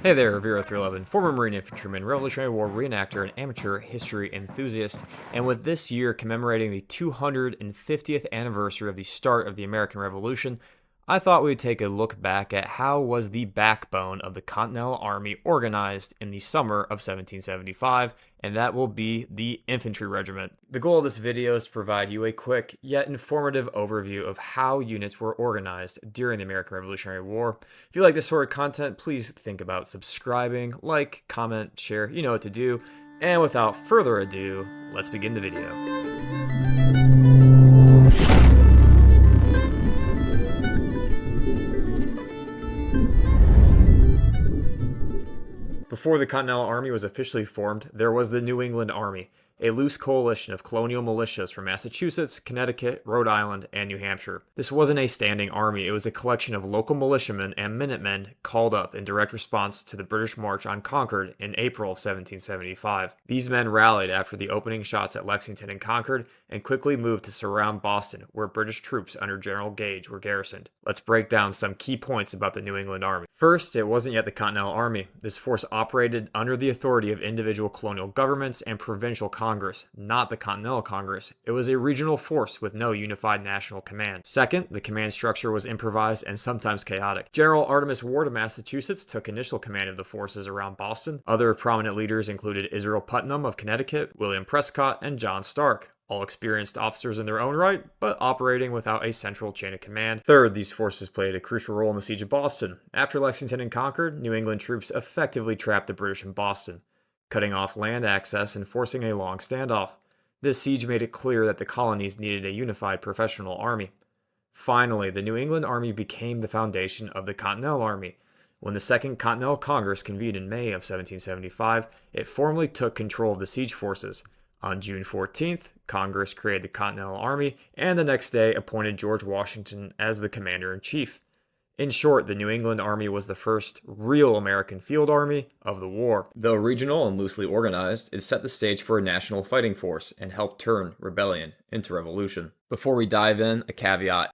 Hey there, Revere 311, former Marine infantryman, Revolutionary War reenactor, and amateur history enthusiast. And with this year commemorating the 250th anniversary of the start of the American Revolution, I thought we'd take a look back at how was the backbone of the Continental Army organized in the summer of 1775, and that will be the Infantry Regiment. The goal of this video is to provide you a quick yet informative overview of how units were organized during the American Revolutionary War. If you like this sort of content, please think about subscribing, like, comment, share, you know what to do. And without further ado, let's begin the video. Before the Continental Army was officially formed, there was the New England Army, a loose coalition of colonial militias from Massachusetts, Connecticut, Rhode Island, and New Hampshire. This wasn't a standing army, it was a collection of local militiamen and Minutemen called up in direct response to the British march on Concord in April of 1775. These men rallied after the opening shots at Lexington and Concord and quickly moved to surround Boston, where British troops under General Gage were garrisoned. Let's break down some key points about the New England Army. First, it wasn't yet the Continental Army. This force operated under the authority of individual colonial governments and provincial Congress, not the Continental Congress. It was a regional force with no unified national command. Second, the command structure was improvised and sometimes chaotic. General Artemas Ward of Massachusetts took initial command of the forces around Boston. Other prominent leaders included Israel Putnam of Connecticut, William Prescott, and John Stark, all experienced officers in their own right, but operating without a central chain of command. Third, these forces played a crucial role in the Siege of Boston. After Lexington and Concord, New England troops effectively trapped the British in Boston, cutting off land access and forcing a long standoff. This siege made it clear that the colonies needed a unified professional army. Finally, the New England Army became the foundation of the Continental Army. When the Second Continental Congress convened in May of 1775, it formally took control of the siege forces. On June 14th, Congress created the Continental Army, and the next day appointed George Washington as the commander-in-chief. In short, the New England Army was the first real American field army of the war. Though regional and loosely organized, it set the stage for a national fighting force and helped turn rebellion into revolution. Before we dive in, a caveat.